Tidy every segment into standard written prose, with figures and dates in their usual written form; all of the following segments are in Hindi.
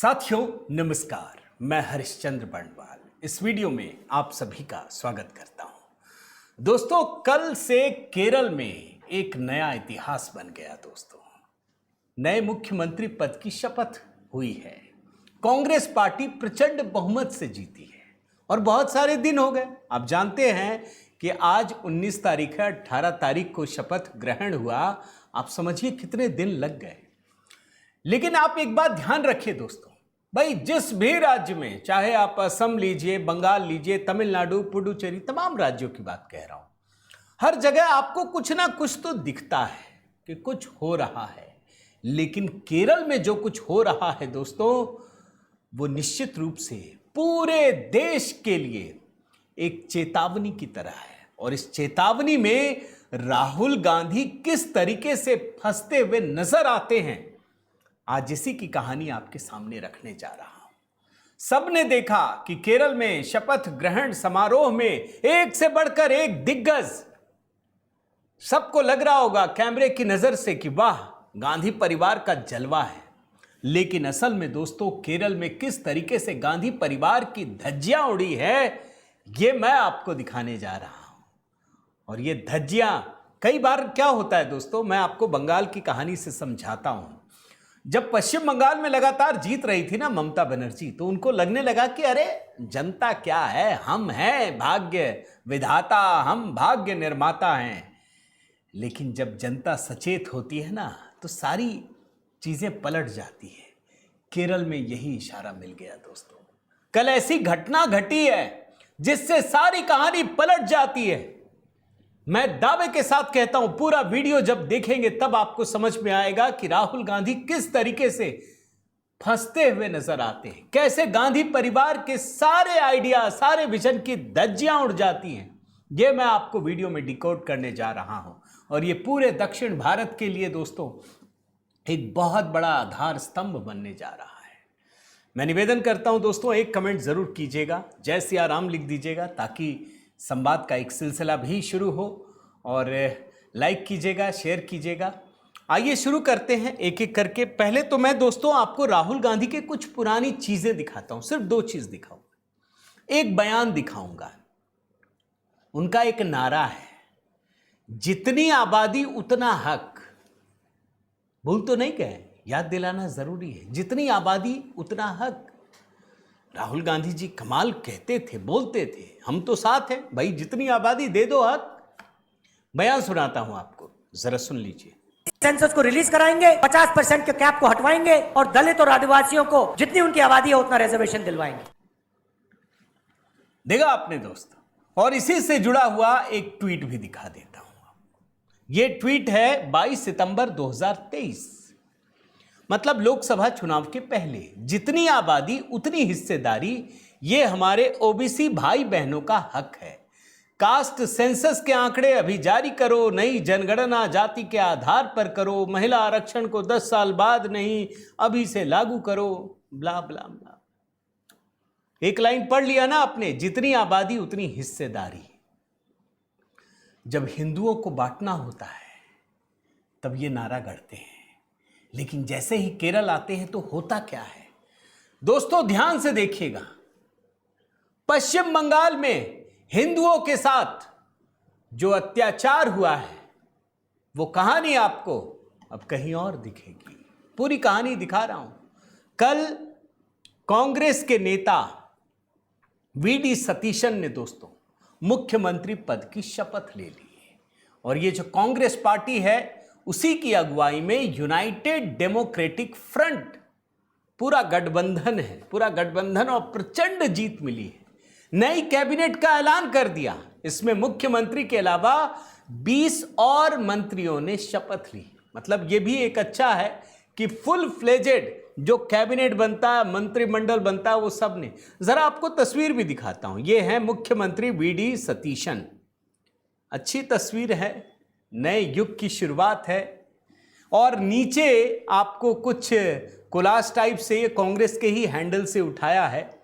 साथियों नमस्कार, मैं हरिश्चंद्र बंडवाल इस वीडियो में आप सभी का स्वागत करता हूं। दोस्तों, कल से केरल में एक नया इतिहास बन गया। दोस्तों, नए मुख्यमंत्री पद की शपथ हुई है। कांग्रेस पार्टी प्रचंड बहुमत से जीती है और बहुत सारे दिन हो गए। आप जानते हैं कि आज 19 तारीख है, 18 तारीख को शपथ ग्रहण हुआ। आप समझिए कितने दिन लग गए। लेकिन आप एक बात ध्यान रखिए दोस्तों, भाई जिस भी राज्य में, चाहे आप असम लीजिए, बंगाल लीजिए, तमिलनाडु, पुडुचेरी, तमाम राज्यों की बात कह रहा हूं, हर जगह आपको कुछ ना कुछ तो दिखता है कि कुछ हो रहा है। लेकिन केरल में जो कुछ हो रहा है दोस्तों, वो निश्चित रूप से पूरे देश के लिए एक चेतावनी की तरह है। और इस चेतावनी में राहुल गांधी किस तरीके से फंसते हुए नजर आते हैं, आज इसी की कहानी आपके सामने रखने जा रहा हूं। सबने देखा कि केरल में शपथ ग्रहण समारोह में एक से बढ़कर एक दिग्गज, सबको लग रहा होगा कैमरे की नजर से कि वाह, गांधी परिवार का जलवा है। लेकिन असल में दोस्तों, केरल में किस तरीके से गांधी परिवार की धज्जियां उड़ी है, यह मैं आपको दिखाने जा रहा हूं। और ये धज्जियां, कई बार क्या होता है दोस्तों, मैं आपको बंगाल की कहानी से समझाता हूं। जब पश्चिम बंगाल में लगातार जीत रही थी ना ममता बनर्जी, तो उनको लगने लगा कि अरे जनता क्या है, हम हैं भाग्य विधाता, हम भाग्य निर्माता हैं। लेकिन जब जनता सचेत होती है ना, तो सारी चीजें पलट जाती है। केरल में यही इशारा मिल गया दोस्तों। कल ऐसी घटना घटी है जिससे सारी कहानी पलट जाती है। मैं दावे के साथ कहता हूं, पूरा वीडियो जब देखेंगे तब आपको समझ में आएगा कि राहुल गांधी किस तरीके से फंसते हुए नजर आते हैं, कैसे गांधी परिवार के सारे आइडिया, सारे विजन की धज्जियां उड़ जाती हैं। यह मैं आपको वीडियो में डिकोड करने जा रहा हूं। और यह पूरे दक्षिण भारत के लिए दोस्तों एक बहुत बड़ा आधार स्तंभ बनने जा रहा है। मैं निवेदन करता हूं दोस्तों, एक कमेंट जरूर कीजिएगा, जय सिया राम लिख दीजिएगा, ताकि संवाद का एक सिलसिला भी शुरू हो। और लाइक कीजिएगा, शेयर कीजिएगा। आइए शुरू करते हैं एक एक करके। पहले तो मैं दोस्तों आपको राहुल गांधी के कुछ पुरानी चीजें दिखाता हूं, सिर्फ दो चीज दिखाऊंगा। एक बयान दिखाऊंगा, उनका एक नारा है, जितनी आबादी उतना हक। भूल तो नहीं गए, याद दिलाना जरूरी है, जितनी आबादी उतना हक। राहुल गांधी जी कमाल कहते थे, बोलते थे, हम तो साथ हैं भाई, जितनी आबादी दे दो हक। बयान सुनाता हूं आपको, जरा सुन लीजिए। सेंसस को रिलीज कराएंगे, 50% के कैप को हटवाएंगे और दलित और आदिवासियों को जितनी उनकी आबादी है उतना रिजर्वेशन दिलवाएंगे। देखा आपने दोस्तों। और इसी से जुड़ा हुआ एक ट्वीट भी दिखा देता हूं। यह ट्वीट है 22 सितंबर 2023, मतलब लोकसभा चुनाव के पहले। जितनी आबादी उतनी हिस्सेदारी, ये हमारे ओबीसी भाई बहनों का हक है। कास्ट सेंसस के आंकड़े अभी जारी करो, नई जनगणना जाति के आधार पर करो, महिला आरक्षण को 10 साल बाद नहीं अभी से लागू करो, ब्ला ब्ला ब्ला। एक लाइन पढ़ लिया ना आपने, जितनी आबादी उतनी हिस्सेदारी। जब हिंदुओं को बांटना होता है तब ये नारा गढ़ते हैं। लेकिन जैसे ही केरल आते हैं तो होता क्या है दोस्तों, ध्यान से देखिएगा। पश्चिम बंगाल में हिंदुओं के साथ जो अत्याचार हुआ है, वो कहानी आपको अब कहीं और दिखेगी। पूरी कहानी दिखा रहा हूं। कल कांग्रेस के नेता वीडी सतीशन ने दोस्तों मुख्यमंत्री पद की शपथ ले ली है। और ये जो कांग्रेस पार्टी है, उसी की अगुवाई में यूनाइटेड डेमोक्रेटिक फ्रंट, पूरा गठबंधन है, पूरा गठबंधन, और प्रचंड जीत मिली है। नई कैबिनेट का ऐलान कर दिया। इसमें मुख्यमंत्री के अलावा 20 और मंत्रियों ने शपथ ली। मतलब यह भी एक अच्छा है कि फुल फ्लेजेड जो कैबिनेट बनता है, मंत्रिमंडल बनता है, वो सब ने। जरा आपको तस्वीर भी दिखाता हूं। यह है मुख्यमंत्री वीडी सतीशन। अच्छी तस्वीर है, नए युग की शुरुआत है। और नीचे आपको कुछ कोलाज टाइप से, ये कांग्रेस के ही हैंडल से उठाया है।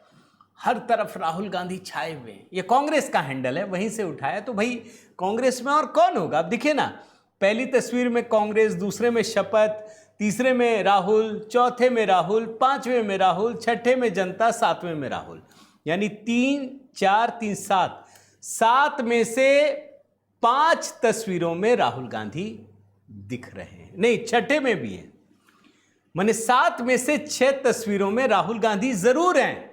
हर तरफ राहुल गांधी छाए हुए हैं। ये कांग्रेस का हैंडल है, वहीं से उठाया। तो भाई कांग्रेस में और कौन होगा? अब दिखे ना, पहली तस्वीर में कांग्रेस, दूसरे में शपथ, तीसरे में राहुल, चौथे में राहुल, पांचवें में राहुल, छठे में जनता, सातवें में राहुल। यानी 3, 4, 3, 7, 7 में से 5 तस्वीरों में राहुल गांधी दिख रहे हैं। नहीं, छठे में भी है, माने 7 में से 6 तस्वीरों में राहुल गांधी जरूर हैं।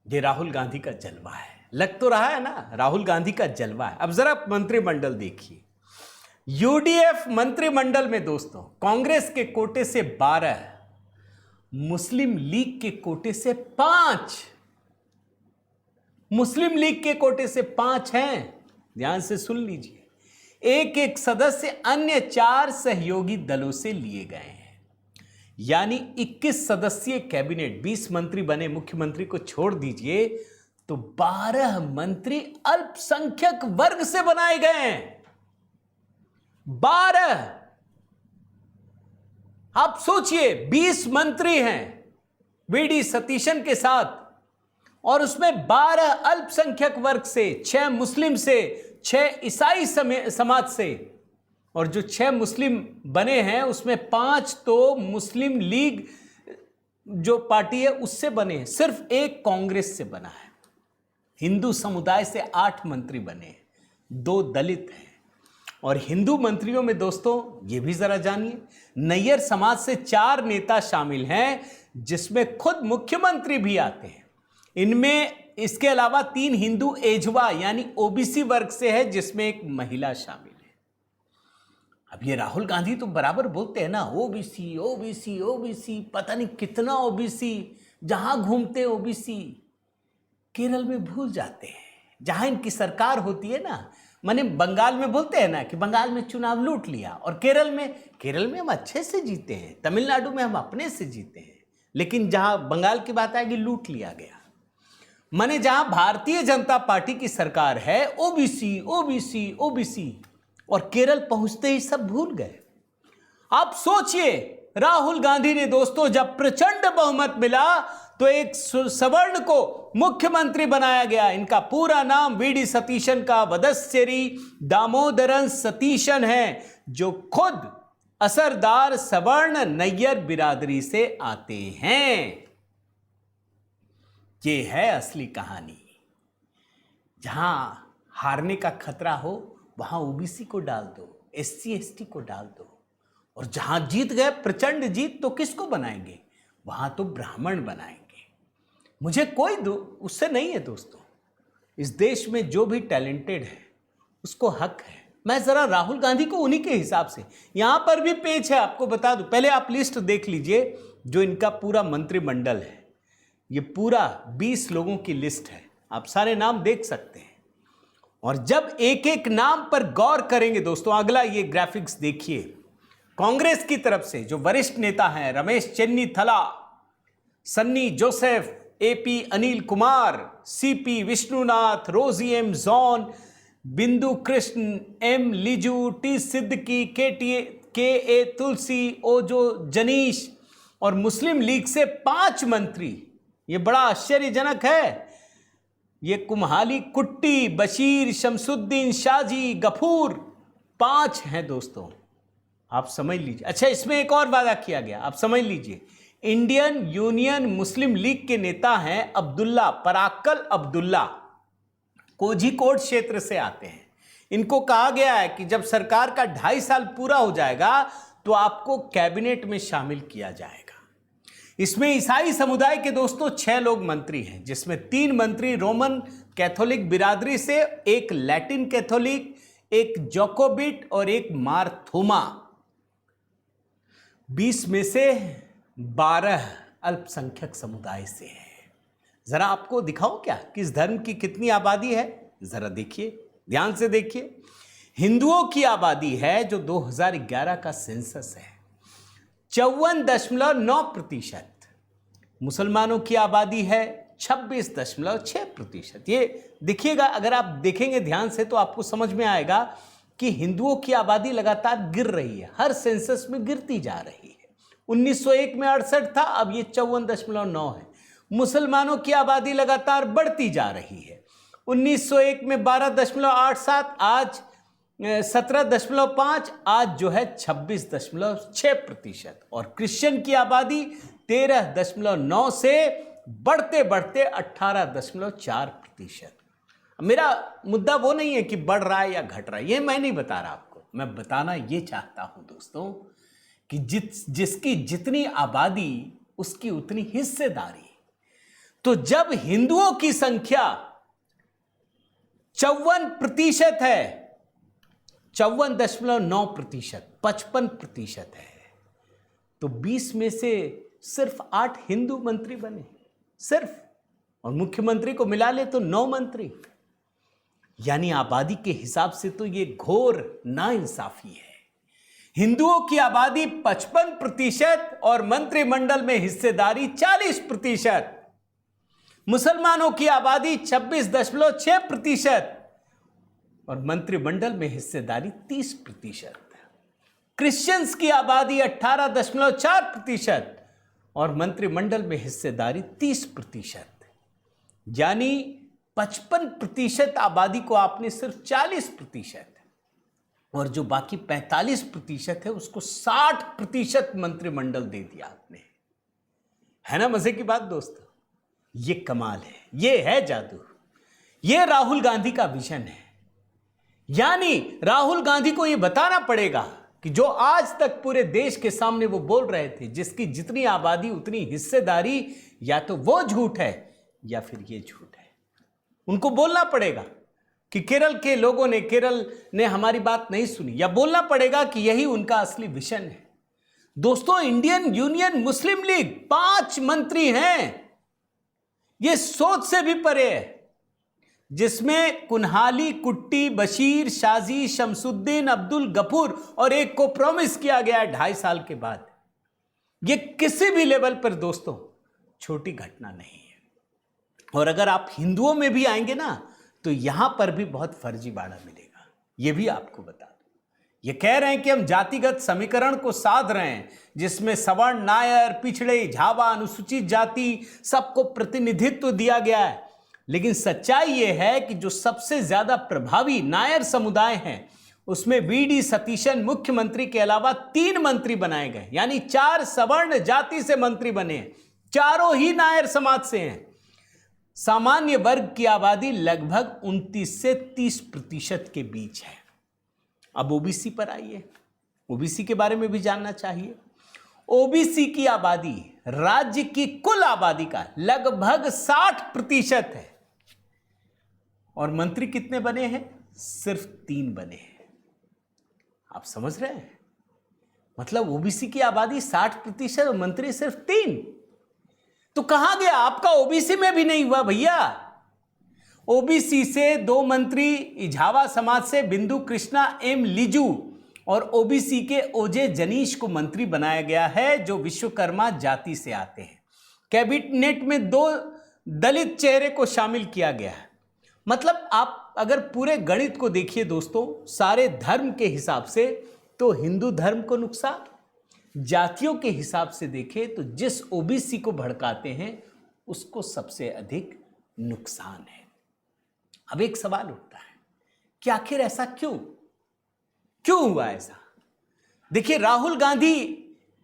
ये राहुल गांधी का जलवा है, लग तो रहा है ना, राहुल गांधी का जलवा है। अब जरा मंत्रिमंडल देखिए। यूडीएफ मंत्रिमंडल में दोस्तों कांग्रेस के कोटे से 12, मुस्लिम लीग के कोटे से 5, मुस्लिम लीग के कोटे से 5 हैं। ध्यान से सुन लीजिए। एक एक सदस्य अन्य 4 सहयोगी दलों से लिए गए हैं। यानी 21 सदस्यीय कैबिनेट, 20 मंत्री बने, मुख्यमंत्री को छोड़ दीजिए, तो 12 मंत्री अल्पसंख्यक वर्ग से बनाए गए हैं। 12। आप सोचिए, 20 मंत्री हैं वीडी सतीशन के साथ, और उसमें 12 अल्पसंख्यक वर्ग से, 6 मुस्लिम से, 6 ईसाई समाज से, और जो 6 मुस्लिम बने हैं उसमें 5 तो मुस्लिम लीग जो पार्टी है उससे बने हैं, सिर्फ एक कांग्रेस से बना है। हिंदू समुदाय से 8 मंत्री बने हैं, 2 दलित हैं। और हिंदू मंत्रियों में दोस्तों ये भी जरा जानिए, नैयर समाज से 4 नेता शामिल हैं, जिसमें खुद मुख्यमंत्री भी आते हैं। इनमें इसके अलावा 3 हिंदू एजवा यानी ओबीसी वर्ग से है, जिसमें एक महिला शामिल है। अब ये राहुल गांधी तो बराबर बोलते हैं ना, ओबीसी ओबीसी ओबीसी, पता नहीं कितना ओबीसी, जहां घूमते ओबीसी। केरल में भूल जाते हैं, जहां इनकी सरकार होती है ना, माने बंगाल में बोलते हैं ना कि बंगाल में चुनाव लूट लिया, और केरल में हम अच्छे से जीते हैं, तमिलनाडु में हम अपने से जीते हैं, लेकिन जहां बंगाल की बात आएगी लूट लिया गया। माने जहां भारतीय जनता पार्टी की सरकार है, ओबीसी ओबीसी ओबीसी, और केरल पहुंचते ही सब भूल गए। आप सोचिए, राहुल गांधी ने दोस्तों जब प्रचंड बहुमत मिला तो एक सवर्ण को मुख्यमंत्री बनाया गया। इनका पूरा नाम वीडी सतीशन का वदस्यरी दामोदरन सतीशन है, जो खुद असरदार सवर्ण नैयर बिरादरी से आते हैं। ये है असली कहानी। जहां हारने का खतरा हो वहां ओबीसी को डाल दो, एससी एसटी को डाल दो, और जहां जीत गए प्रचंड जीत तो किसको बनाएंगे, वहां तो ब्राह्मण बनाएंगे। मुझे कोई उससे नहीं है दोस्तों, इस देश में जो भी टैलेंटेड है उसको हक है। मैं जरा राहुल गांधी को उन्हीं के हिसाब से, यहां पर भी पेज है, आपको बता दूं, पहले आप लिस्ट देख लीजिए जो इनका पूरा मंत्रिमंडल है। ये पूरा 20 लोगों की लिस्ट है, आप सारे नाम देख सकते हैं। और जब एक एक नाम पर गौर करेंगे दोस्तों, अगला ये ग्राफिक्स देखिए। कांग्रेस की तरफ से जो वरिष्ठ नेता हैं, Ramesh Chennithala, Sunny Joseph, AP Anil Kumar, CP Vishnunath, रोजी एम जॉन, बिंदु कृष्ण, एम लिजू, टी सिद्दीकी, के ए तुलसी, ओजो जनीश, और मुस्लिम लीग से 5 मंत्री। ये बड़ा आश्चर्यजनक है। ये कुम्हाली कुट्टी, बशीर, शमसुद्दीन, शाजी, गफूर, 5 हैं दोस्तों, आप समझ लीजिए। अच्छा, इसमें एक और वादा किया गया, आप समझ लीजिए। इंडियन यूनियन मुस्लिम लीग के नेता हैं अब्दुल्ला, पराक्कल अब्दुल्ला, कोझिकोड क्षेत्र से आते हैं। इनको कहा गया है कि जब सरकार का 2.5 साल पूरा हो जाएगा तो आपको कैबिनेट में शामिल किया जाएगा। इसमें ईसाई समुदाय के दोस्तों 6 लोग मंत्री हैं, जिसमें 3 मंत्री रोमन कैथोलिक बिरादरी से, एक लैटिन कैथोलिक, एक जोकोबिट और एक मारथोमा। 20 में से 12 अल्पसंख्यक समुदाय से है। जरा आपको दिखाऊं क्या किस धर्म की कितनी आबादी है, जरा देखिए, ध्यान से देखिए। हिंदुओं की आबादी है जो 2011 का सेंसस है 54.9%। मुसलमानों की आबादी है 26.6%। ये देखिएगा, अगर आप देखेंगे ध्यान से तो आपको समझ में आएगा कि हिंदुओं की आबादी लगातार गिर रही है, हर सेंसस में गिरती जा रही है। 1901 में 68 था, अब ये 54.9 है। मुसलमानों की आबादी लगातार बढ़ती जा रही है। 1901 में 12.87, आज 17.5, आज जो है 26.6%, और क्रिश्चियन की आबादी 13.9 से बढ़ते बढ़ते 18.4%। मेरा मुद्दा वो नहीं है कि बढ़ रहा है या घट रहा है, ये मैं नहीं बता रहा आपको। मैं बताना ये चाहता हूं दोस्तों कि जिसकी जितनी आबादी उसकी उतनी हिस्सेदारी। तो जब हिंदुओं की संख्या 54% है, 54.9%, 55% है, तो 20 में से सिर्फ 8 हिंदू मंत्री बने, सिर्फ। और मुख्यमंत्री को मिला ले तो 9 मंत्री। यानी आबादी के हिसाब से तो ये घोर नाइंसाफी है। हिंदुओं की आबादी 55% और मंत्रिमंडल में हिस्सेदारी 40%। मुसलमानों की आबादी 26.6% और मंत्रिमंडल में हिस्सेदारी 30%। क्रिश्चियंस की आबादी 18.4% और मंत्रिमंडल में हिस्सेदारी 30%। यानी 55% आबादी को आपने सिर्फ 40%, और जो बाकी 45% है उसको 60% मंत्रिमंडल दे दिया आपने। है ना मजे की बात दोस्तों? ये कमाल है, ये है जादू, ये राहुल गांधी का विजन है। यानी राहुल गांधी को ये बताना पड़ेगा कि जो आज तक पूरे देश के सामने वो बोल रहे थे, जिसकी जितनी आबादी उतनी हिस्सेदारी, या तो वो झूठ है या फिर ये झूठ है। उनको बोलना पड़ेगा कि केरल के लोगों ने, केरल ने हमारी बात नहीं सुनी, या बोलना पड़ेगा कि यही उनका असली विजन है। दोस्तों, इंडियन यूनियन मुस्लिम लीग 5 मंत्री हैं, ये सोच से भी परे है, जिसमें कुन्हाली, कुट्टी, बशीर, शाजी, शमसुद्दीन, अब्दुल गफूर और एक को प्रॉमिस किया गया है 2.5 साल के बाद। ये किसी भी लेवल पर दोस्तों छोटी घटना नहीं है। और अगर आप हिंदुओं में भी आएंगे ना, तो यहां पर भी बहुत फर्जीवाड़ा मिलेगा, ये भी आपको बता दूं। ये कह रहे हैं कि हम जातिगत समीकरण को साध रहे हैं, जिसमें सवर्ण, नायर, पिछड़े, झावा, अनुसूचित जाति सबको प्रतिनिधित्व दिया गया है। लेकिन सच्चाई यह है कि जो सबसे ज्यादा प्रभावी नायर समुदाय हैं, उसमें वीडी सतीशन मुख्यमंत्री के अलावा 3 मंत्री बनाए गए, यानी 4 सवर्ण जाति से मंत्री बने, चारों ही नायर समाज से हैं। सामान्य वर्ग की आबादी लगभग 29 से 30% के बीच है। अब ओबीसी पर आइए, ओबीसी के बारे में भी जानना चाहिए। ओबीसी की आबादी राज्य की कुल आबादी का लगभग 60% है, और मंत्री कितने बने हैं? सिर्फ 3 बने हैं। आप समझ रहे हैं? मतलब ओबीसी की आबादी 60% और मंत्री सिर्फ 3। तो कहां गया आपका? ओबीसी में भी नहीं हुआ भैया। ओबीसी से 2 मंत्री इझावा समाज से बिंदु कृष्णा एम लिजू और ओबीसी के ओजे जनीश को मंत्री बनाया गया है, जो विश्वकर्मा जाति से आते हैं। कैबिनेट में 2 दलित चेहरे को शामिल किया गया है। मतलब आप अगर पूरे गणित को देखिए दोस्तों, सारे धर्म के हिसाब से तो हिंदू धर्म को नुकसान, जातियों के हिसाब से देखें तो जिस ओबीसी को भड़काते हैं उसको सबसे अधिक नुकसान है। अब एक सवाल उठता है कि आखिर ऐसा क्यों हुआ ऐसा? देखिए, राहुल गांधी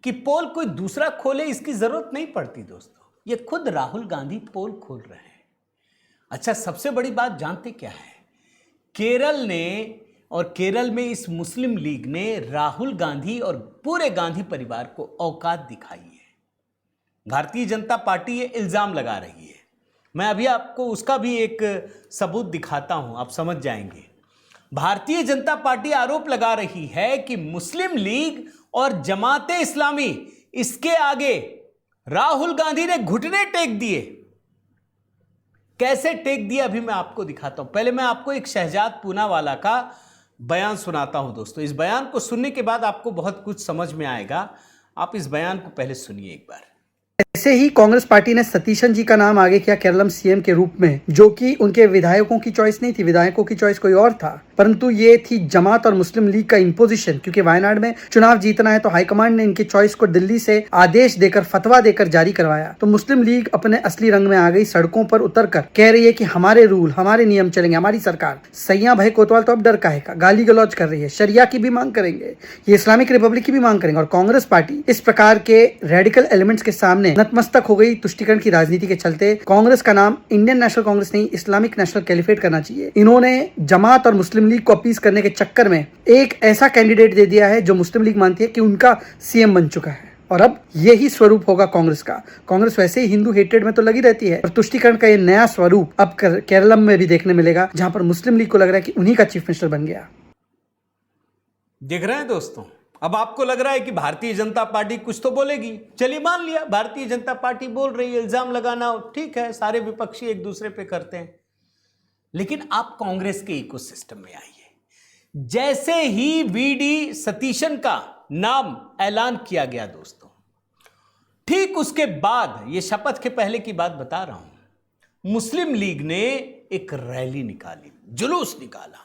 की पोल कोई दूसरा खोले इसकी जरूरत नहीं पड़ती दोस्तों, ये खुद राहुल गांधी पोल खोल रहे हैं। अच्छा, सबसे बड़ी बात जानते क्या है? केरल ने और केरल में इस मुस्लिम लीग ने राहुल गांधी और पूरे गांधी परिवार को औकात दिखाई है। भारतीय जनता पार्टी ये इल्जाम लगा रही है, मैं अभी आपको उसका भी एक सबूत दिखाता हूं, आप समझ जाएंगे। भारतीय जनता पार्टी आरोप लगा रही है कि मुस्लिम लीग और जमाते इस्लामी, इसके आगे राहुल गांधी ने घुटने टेक दिए। कैसे टेक दिया अभी मैं आपको दिखाता हूं। पहले मैं आपको एक शहजाद पूनावाला का बयान सुनाता हूं दोस्तों। इस बयान को सुनने के बाद आपको बहुत कुछ समझ में आएगा। आप इस बयान को पहले सुनिए एक बार। वैसे ही कांग्रेस पार्टी ने सतीशन जी का नाम आगे किया केरलम सीएम के रूप में, जो कि उनके विधायकों की चॉइस नहीं थी, विधायकों की चॉइस कोई और था, परंतु ये थी जमात और मुस्लिम लीग का इंपोजिशन। क्योंकि वायनाड में चुनाव जीतना है तो हाईकमांड ने इनकी चॉइस को दिल्ली से आदेश देकर, फतवा देकर जारी करवाया। तो मुस्लिम लीग अपने असली रंग में आ गई, सड़कों पर उतरकर कह रही है कि हमारे रूल, हमारे नियम चलेंगे, हमारी सरकार। सैया भाई कोतवाल तो अब डर काहे का, गाली गलौज कर रही है, शरिया की भी मांग करेंगे, ये इस्लामिक रिपब्लिक की भी मांग करेंगे। और कांग्रेस पार्टी इस प्रकार के रेडिकल एलिमेंट्स के सामने नतमस्तक हो गई। तुष्टिकरण की राजनीति के चलते कांग्रेस का नाम इंडियन नेशनल कांग्रेस नहीं, इस्लामिक नेशनल कैलिफेट करना चाहिए। इन्होंने जमात और मुस्लिम लीग को अपीस करने के चक्कर में एक ऐसा कैंडिडेट दे दिया है जो मुस्लिम लीग मानती है कि उनका सीएम बन चुका है। और अब यही स्वरूप होगा कांग्रेस का। कांग्रेस वैसे ही हिंदू हेट्रेड में तो लगी रहती है, और तुष्टिकरण का ये नया स्वरूप अब केरलम में भी देखने मिलेगा, जहां पर मुस्लिम लीग को लग रहा है कि उन्हीं का चीफ मिनिस्टर बन गया। देख रहे हैं दोस्तों, अब आपको लग रहा है कि भारतीय जनता पार्टी कुछ तो बोलेगी। चलिए मान लिया भारतीय जनता पार्टी बोल रही है, इल्जाम लगाना ठीक है, सारे विपक्षी एक दूसरे पे करते हैं। लेकिन आप कांग्रेस के इकोसिस्टम में आइए। जैसे ही वीडी सतीशन का नाम ऐलान किया गया दोस्तों, ठीक उसके बाद, ये शपथ के पहले की बात बता रहा हूं, मुस्लिम लीग ने एक रैली निकाली, जुलूस निकाला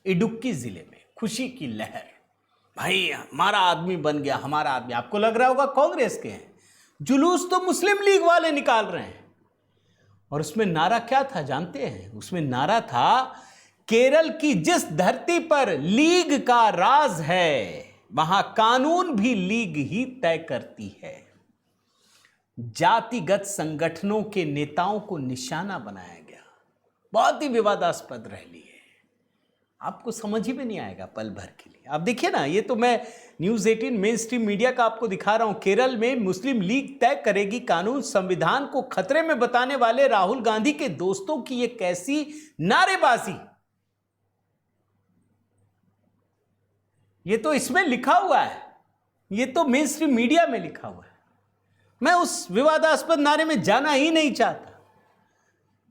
इडुक्की जिले में, खुशी की लहर। भाई हमारा आदमी बन गया, हमारा आदमी। आपको लग रहा होगा कांग्रेस के हैं, जुलूस तो मुस्लिम लीग वाले निकाल रहे हैं। और उसमें नारा क्या था जानते हैं? उसमें नारा था, केरल की जिस धरती पर लीग का राज है, वहां कानून भी लीग ही तय करती है। जातिगत संगठनों के नेताओं को निशाना बनाया गया। बहुत ही विवादास्पद रैली है, आपको समझ ही में नहीं आएगा पल भर के लिए। आप देखिए ना, ये तो मैं न्यूज़ 18 मेन स्ट्रीम मीडिया का आपको दिखा रहा हूं। केरल में मुस्लिम लीग तय करेगी कानून, संविधान को खतरे में बताने वाले राहुल गांधी के दोस्तों की ये कैसी नारेबाजी। ये तो इसमें लिखा हुआ है, ये तो मेन स्ट्रीम मीडिया में लिखा हुआ है। मैं उस विवादास्पद नारे में जाना ही नहीं चाहता।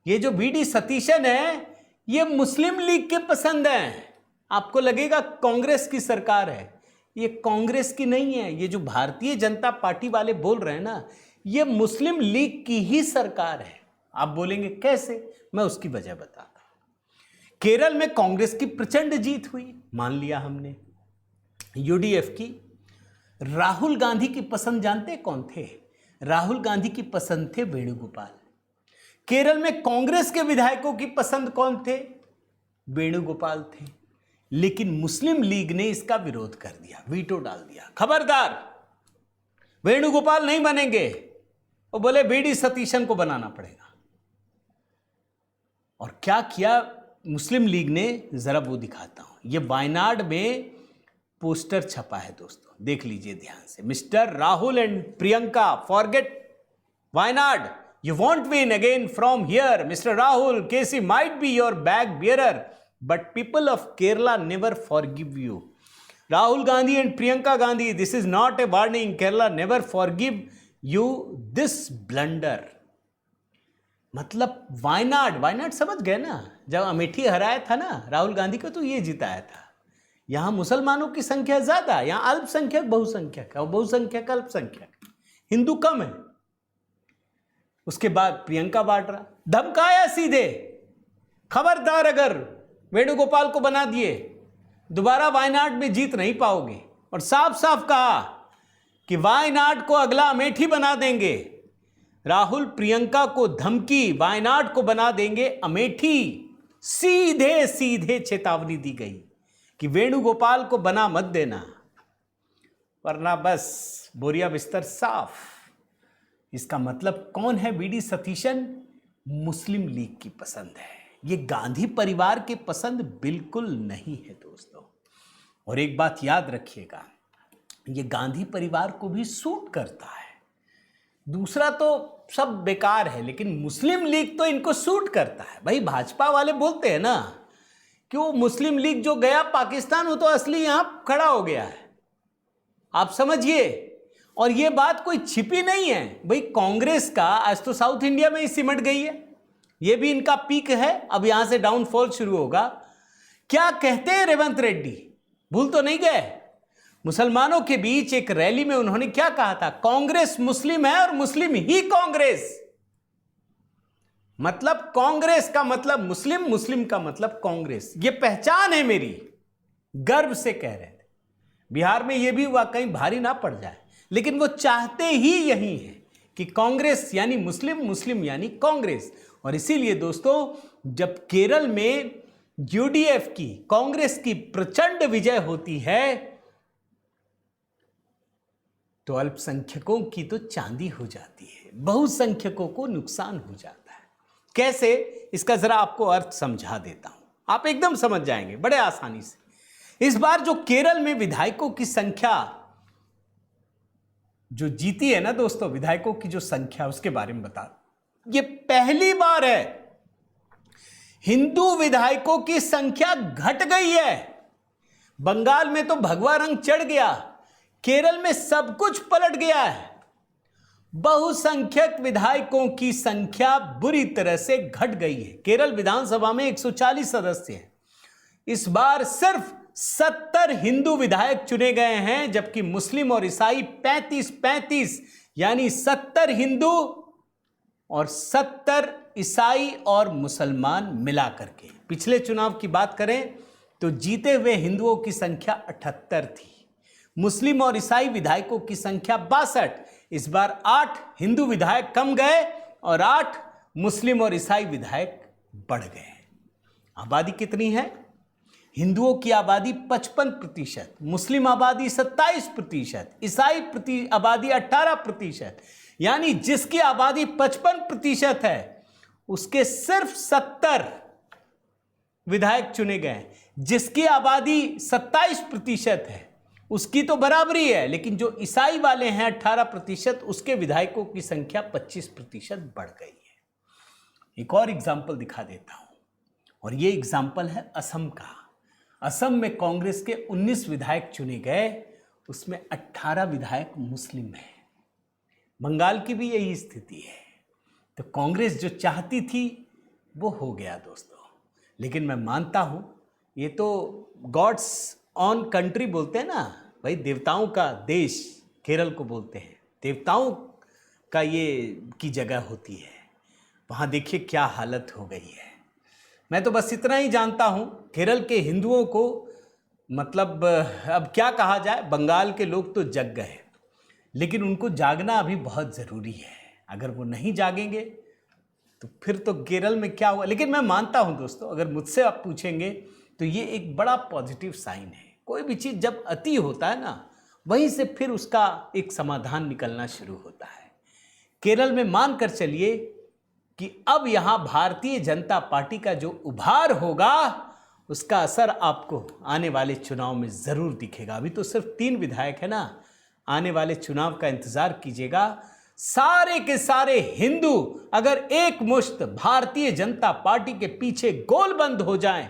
ये जो वीडी सतीशन है, ये मुस्लिम लीग के पसंद हैं। आपको लगेगा कांग्रेस की सरकार है, ये कांग्रेस की नहीं है। ये जो भारतीय जनता पार्टी वाले बोल रहे हैं ना, ये मुस्लिम लीग की ही सरकार है। आप बोलेंगे कैसे? मैं उसकी वजह बताता हूं। केरल में कांग्रेस की प्रचंड जीत हुई, मान लिया हमने। यूडीएफ की राहुल गांधी की पसंद जानते कौन थे? राहुल गांधी की पसंद थे वेणुगोपाल। केरल में कांग्रेस के विधायकों की पसंद कौन थे? वेणुगोपाल थे। लेकिन मुस्लिम लीग ने इसका विरोध कर दिया, वीटो डाल दिया, खबरदार वेणुगोपाल नहीं बनेंगे। वो बोले वीडी सतीशन को बनाना पड़ेगा। और क्या किया मुस्लिम लीग ने, जरा वो दिखाता हूं। ये वायनाड में पोस्टर छपा है दोस्तों, देख लीजिए ध्यान से। Mister Rahul and Priyanka forget Wayanad, you won't win again from here. Mr. Rahul, KC might be your bag bearer, but people of Kerala never forgive you. Rahul Gandhi and Priyanka Gandhi, this is not a warning. Kerala never forgive you this blunder. मतलब वायनाड समझ गए ना? जब अमेठी हराया था ना राहुल गांधी को, तो ये जिताया था। यहां मुसलमानों की संख्या ज्यादा, यहां अल्पसंख्यक बहुसंख्यक है, और बहुसंख्यक अल्पसंख्यक, हिंदू कम है। उसके बाद प्रियंका वाड्रा धमकाया सीधे, खबरदार अगर वेणुगोपाल को बना दिए दोबारा वायनाड में जीत नहीं पाओगे। और साफ साफ कहा कि वायनाड को अगला अमेठी बना देंगे। राहुल प्रियंका को धमकी, वायनाड को बना देंगे अमेठी। सीधे सीधे चेतावनी दी गई कि वेणुगोपाल को बना मत देना, वरना बस बोरिया बिस्तर साफ। इसका मतलब कौन है वीडी सतीशन? मुस्लिम लीग की पसंद है, ये गांधी परिवार के पसंद बिल्कुल नहीं है दोस्तों। और एक बात याद रखिएगा, ये गांधी परिवार को भी सूट करता है। दूसरा तो सब बेकार है, लेकिन मुस्लिम लीग तो इनको सूट करता है। भाई भाजपा वाले बोलते हैं ना कि वो मुस्लिम लीग जो गया पाकिस्तान, वो तो असली यहां खड़ा हो गया है। आप समझिए। और ये बात कोई छिपी नहीं है भाई। कांग्रेस का आज तो साउथ इंडिया में ही सिमट गई है, ये भी इनका पीक है, अब यहां से डाउनफॉल शुरू होगा। क्या कहते हैं रेवंत रेड्डी, भूल तो नहीं गए? मुसलमानों के बीच एक रैली में उन्होंने क्या कहा था? कांग्रेस मुस्लिम है और मुस्लिम ही कांग्रेस। मतलब कांग्रेस का मतलब मुस्लिम, मुस्लिम का मतलब कांग्रेस। यह पहचान है मेरी, गर्व से कह रहे थे। बिहार में यह भी हुआ कहीं भारी ना पड़ जाए, लेकिन वो चाहते ही यही है कि कांग्रेस यानी मुस्लिम, मुस्लिम यानी कांग्रेस। और इसीलिए दोस्तों, जब केरल में यूडीएफ की, कांग्रेस की प्रचंड विजय होती है, तो अल्पसंख्यकों की तो चांदी हो जाती है, बहुसंख्यकों को नुकसान हो जाता है। कैसे? इसका जरा आपको अर्थ समझा देता हूं, आप एकदम समझ जाएंगे बड़े आसानी से। इस बार जो केरल में विधायकों की संख्या जो जीती है ना दोस्तों, विधायकों की जो संख्या, उसके बारे में बता, ये पहली बार है हिंदू विधायकों की संख्या घट गई है। बंगाल में तो भगवा रंग चढ़ गया, केरल में सब कुछ पलट गया है। बहुसंख्यक विधायकों की संख्या बुरी तरह से घट गई है। केरल विधानसभा में 140 सदस्य हैं, इस बार सिर्फ 70 हिंदू विधायक चुने गए हैं, जबकि मुस्लिम और ईसाई 35-35 यानी 70 हिंदू और 70 ईसाई और मुसलमान मिलाकर के। पिछले चुनाव की बात करें तो जीते हुए हिंदुओं की संख्या 78 थी, मुस्लिम और ईसाई विधायकों की संख्या 62। इस बार 8 हिंदू विधायक कम गए और 8 मुस्लिम और ईसाई विधायक बढ़ गए। आबादी कितनी है? हिंदुओं की आबादी 55%, मुस्लिम आबादी 27%, ईसाई आबादी 18%। यानी जिसकी आबादी 55% है उसके सिर्फ 70 विधायक चुने गए। जिसकी आबादी 27% है उसकी तो बराबरी है, लेकिन जो ईसाई वाले हैं 18%, उसके विधायकों की संख्या 25% बढ़ गई है। एक और एग्जाम्पल दिखा देता हूं, और ये एग्जाम्पल है असम का। असम में कांग्रेस के 19 विधायक चुने गए, उसमें 18 विधायक मुस्लिम हैं। बंगाल की भी यही स्थिति है। तो कांग्रेस जो चाहती थी वो हो गया दोस्तों। लेकिन मैं मानता हूं, ये तो गॉड्स ऑन कंट्री बोलते हैं ना भाई, देवताओं का देश केरल को बोलते हैं, देवताओं का ये की जगह होती है। वहाँ देखिए क्या हालत हो गई है। मैं तो बस इतना ही जानता हूँ, केरल के हिंदुओं को मतलब अब क्या कहा जाए, बंगाल के लोग तो जग गए, लेकिन उनको जागना अभी बहुत ज़रूरी है। अगर वो नहीं जागेंगे तो फिर तो केरल में क्या हुआ। लेकिन मैं मानता हूँ दोस्तों, अगर मुझसे आप पूछेंगे तो ये एक बड़ा पॉजिटिव साइन है। कोई भी चीज़ जब अति होता है ना, वहीं से फिर उसका एक समाधान निकलना शुरू होता है। केरल में मान कर चलिए कि अब यहाँ भारतीय जनता पार्टी का जो उभार होगा, उसका असर आपको आने वाले चुनाव में ज़रूर दिखेगा। अभी तो सिर्फ 3 विधायक है ना, आने वाले चुनाव का इंतज़ार कीजिएगा। सारे के सारे हिंदू अगर एक मुश्त भारतीय जनता पार्टी के पीछे गोलबंद हो जाएं,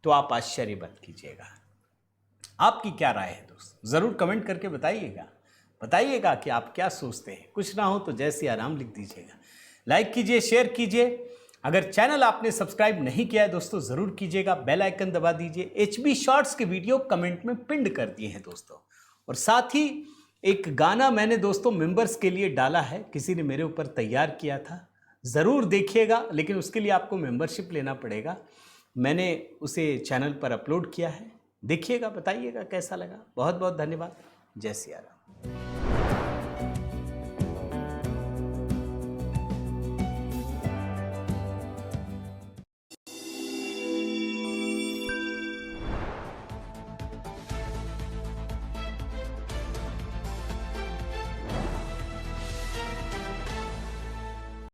तो आप आश्चर्य मत कीजिएगा। आपकी क्या राय है दोस्त? ज़रूर कमेंट करके बताइएगा कि आप क्या सोचते हैं। कुछ ना हो तो जय सिया राम लिख दीजिएगा, लाइक कीजिए, शेयर कीजिए। अगर चैनल आपने सब्सक्राइब नहीं किया है दोस्तों, ज़रूर कीजिएगा, बेल आइकन दबा दीजिए। HB शॉर्ट्स के वीडियो कमेंट में पिंड कर दिए हैं दोस्तों। और साथ ही एक गाना मैंने दोस्तों मेंबर्स के लिए डाला है, किसी ने मेरे ऊपर तैयार किया था, ज़रूर देखिएगा, लेकिन उसके लिए आपको मेंबरशिप लेना पड़ेगा। मैंने उसे चैनल पर अपलोड किया है, देखिएगा, बताइएगा कैसा लगा। बहुत बहुत धन्यवाद। जय सिया राम।